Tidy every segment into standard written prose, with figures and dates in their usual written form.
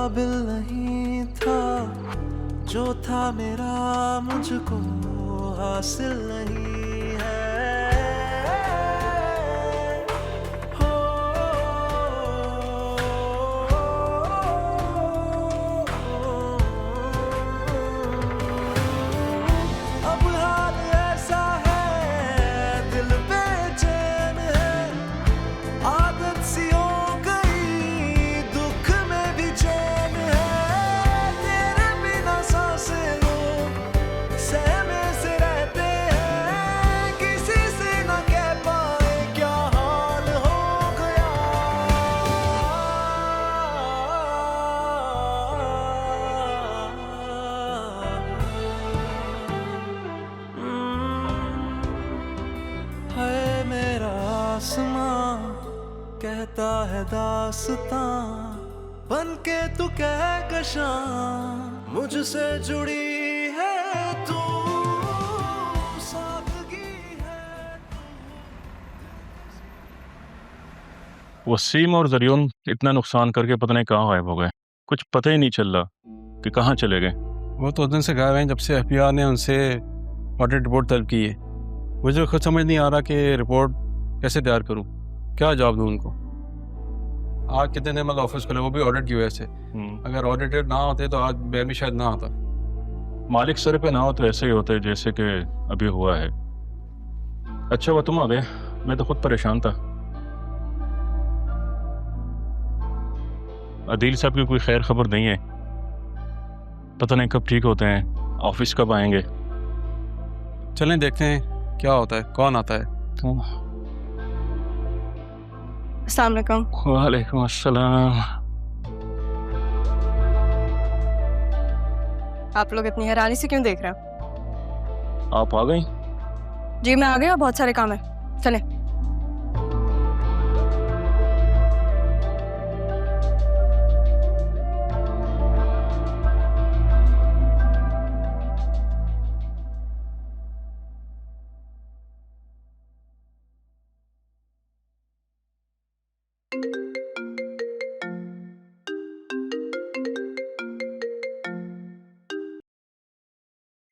काबिल नहीं था, जो था मेरा मुझको हासिल नहीं है। हो अब हाल ऐसा है, दिल बेचैन है, आदत सी हो गई, दुख में भी चैन है। तेरे बिना सांसें लो सहमे से रहते हैं, किसी से न कह पाए क्या हाल हो गया। है मेरा आसमां कहता है दास्तां, बन के तू कहकशां मुझसे जुड़ी है तू, सादगी है तू। वसीम और जरियन इतना नुकसान करके पता नहीं कहाँ गायब हो गए। कुछ पता ही नहीं चल रहा कि कहाँ चले गए। वो तो उस दिन से गायब हैं जब से एफबीआई ने उनसे ऑडिट रिपोर्ट तलब की है। मुझे खुद समझ नहीं आ रहा कि रिपोर्ट कैसे तैयार करूं, क्या जवाब दूं उनको। आज कितने दिन मतलब ऑफिस खुले, वो भी ऑडिट की वजह से। अगर ऑडिटेड ना होते तो आज बैन भी शायद ना आता। मालिक सर पे ना हो तो ऐसे ही होते जैसे कि अभी हुआ है। अच्छा वो तुम आ गए, मैं तो खुद परेशान था। अदील साहब की कोई खैर खबर नहीं है, पता नहीं कब ठीक होते हैं, ऑफिस कब आएंगे। चलें देखते हैं क्या होता है, कौन आता है। अस्सलाम वालेकुम। वालेकुम अस्सलाम। आप लोग इतनी हैरानी से क्यों देख रहे हो? आप आ गई? जी मैं आ गई और बहुत सारे काम है, चलें।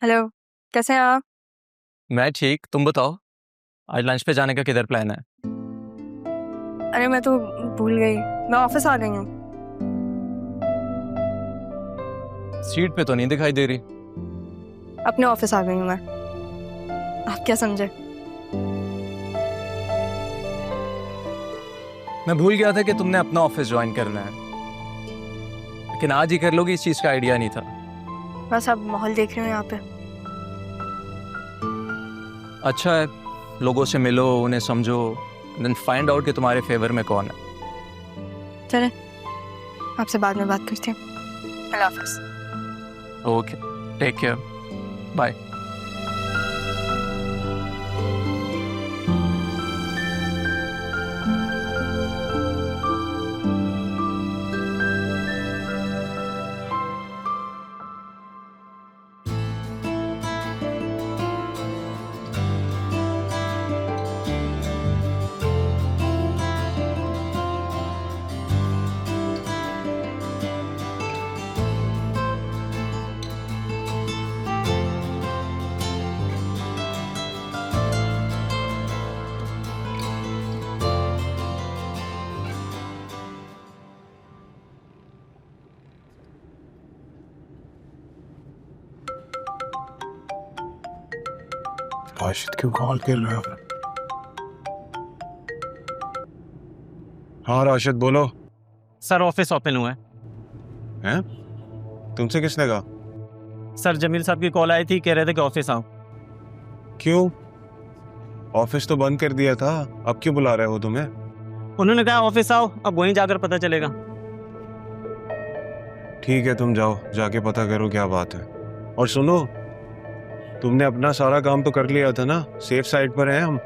हेलो, कैसे हैं आप? मैं ठीक, तुम बताओ आज लंच पे जाने का किधर प्लान है? अरे मैं तो भूल गई, मैं ऑफिस आ गई हूँ। सीट पे तो नहीं दिखाई दे रही। अपने ऑफिस आ गई हूँ मैं। आप क्या समझे? मैं भूल गया था कि तुमने अपना ऑफिस ज्वाइन करना है, लेकिन आज ही कर लोगी इस चीज का आइडिया नहीं था। बस अब माहौल देख रही हूँ यहाँ पे। अच्छा है, लोगों से मिलो, उन्हें समझो, देन फाइंड आउट कि तुम्हारे फेवर में कौन है। चलें, आपसे बाद में बात करती हूँ। अल्लाह हाफिज़। Okay, take care, bye. Rashid क्यों कॉल कर रहे हो? हाँ राशिद बोलो। सर ऑफिस ओपन हुआ है। हैं? तुमसे किसने कहा? सर जमील साहब की कॉल आई थी, कह रहे थे कि ऑफिस आओ। क्यों? ऑफिस तो बंद कर दिया था, अब क्यों बुला रहे हो तुम्हें? उन्होंने कहा ऑफिस आओ, अब वहीं जाकर पता चलेगा। ठीक है तुम जाओ, जाके पता करो क्या बात है। और सुनो, तुमने अपना सारा काम तो कर लिया था ना? सेफ साइड पर हैं हम।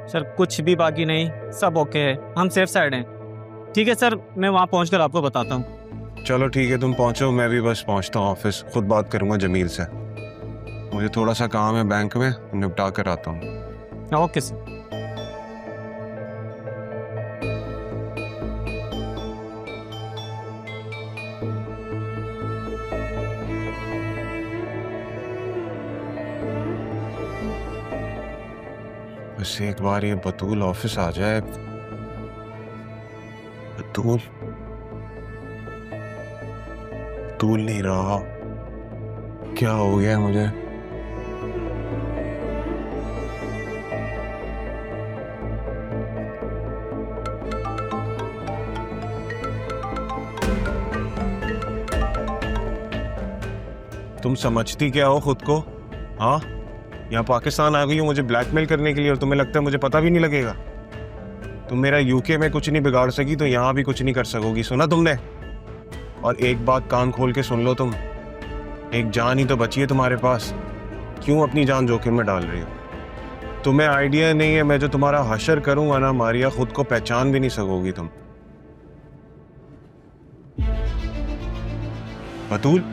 सर कुछ भी बाकी नहीं, सब ओके है, हम सेफ साइड हैं। ठीक है सर, मैं वहाँ पहुँचकर आपको बताता हूँ। चलो ठीक है, तुम पहुंचो, मैं भी बस पहुंचता हूँ ऑफिस, खुद बात करूंगा जमील से। मुझे थोड़ा सा काम है बैंक में, निपटा कर आता हूँ। Okay sir. बस एक बार ये बतूल ऑफिस आ जाए। बतूल बतूल नहीं रहा, क्या हो गया मुझे? तुम समझती क्या हो खुद को? हाँ, यहाँ पाकिस्तान आ गई हो मुझे ब्लैकमेल करने के लिए, और तुम्हें लगता है मुझे पता भी नहीं लगेगा? तुम मेरा यूके में कुछ नहीं बिगाड़ सकी तो यहाँ भी कुछ नहीं कर सकोगी, सुना तुमने? और एक बात कान खोल के सुन लो तुम, एक जान ही तो बची है तुम्हारे पास, क्यों अपनी जान जोखिम में डाल रही हो? तुम्हें आइडिया नहीं है, मैं जो तुम्हारा हशर करूंगा ना मारिया, खुद को पहचान भी नहीं सकोगी तुम। बतूल,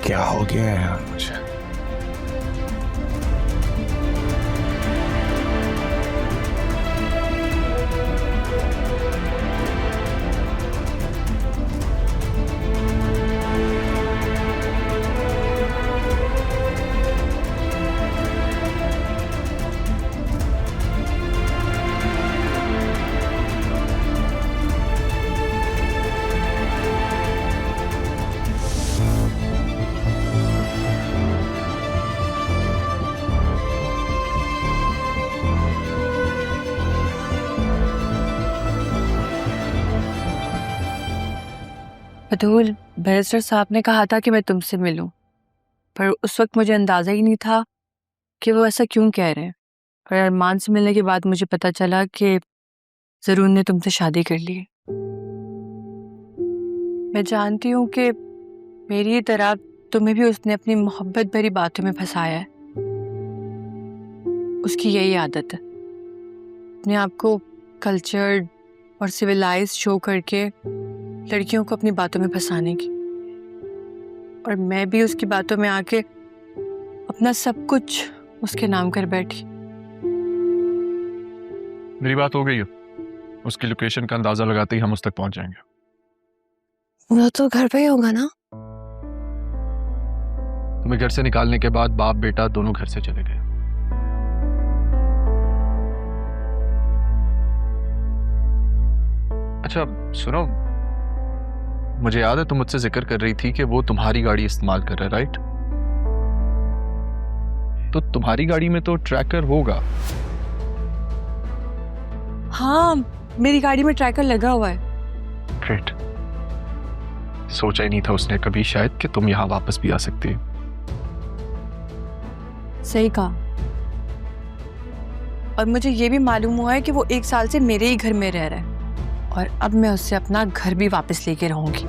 क्या हो गया है यार मुझे? बतूल, बैरिस्टर साहब ने कहा था कि मैं तुमसे मिलूं, पर उस वक्त मुझे अंदाज़ा ही नहीं था कि वो ऐसा क्यों कह रहे हैं। और अरमान से मिलने के बाद मुझे पता चला कि ज़रूर ने तुमसे शादी कर ली है। मैं जानती हूँ कि मेरी तरह तुम्हें भी उसने अपनी मोहब्बत भरी बातों में फंसाया है। उसकी यही आदत है, अपने आप को कल्चर्ड और सिविलाइज शो करके लड़कियों को अपनी बातों में फंसाने की। और मैं भी उसकी बातों में आके अपना सब कुछ उसके नाम कर बैठी। मेरी बात हो गई है, उसकी लोकेशन का अंदाजा लगाते ही हम उस तक पहुंच जाएंगे। वो तो घर पे ही होगा ना? तुम्हें घर से निकालने के बाद बाप बेटा दोनों घर से चले गए। अच्छा सुनो, मुझे याद है तुम मुझसे जिक्र कर रही थी कि वो तुम्हारी गाड़ी इस्तेमाल कर रहा है, राइट? तो तुम्हारी गाड़ी में तो ट्रैकर होगा। हाँ, मेरी गाड़ी में ट्रैकर लगा हुआ है। ग्रेट, सोचा ही नहीं था उसने कभी शायद कि तुम यहाँ वापस भी आ सकती हो। सही कहा। और मुझे ये भी मालूम हुआ है कि वो 1 साल से मेरे ही घर में रह रहा है, और अब मैं उससे अपना घर भी वापस लेके रहूंगी।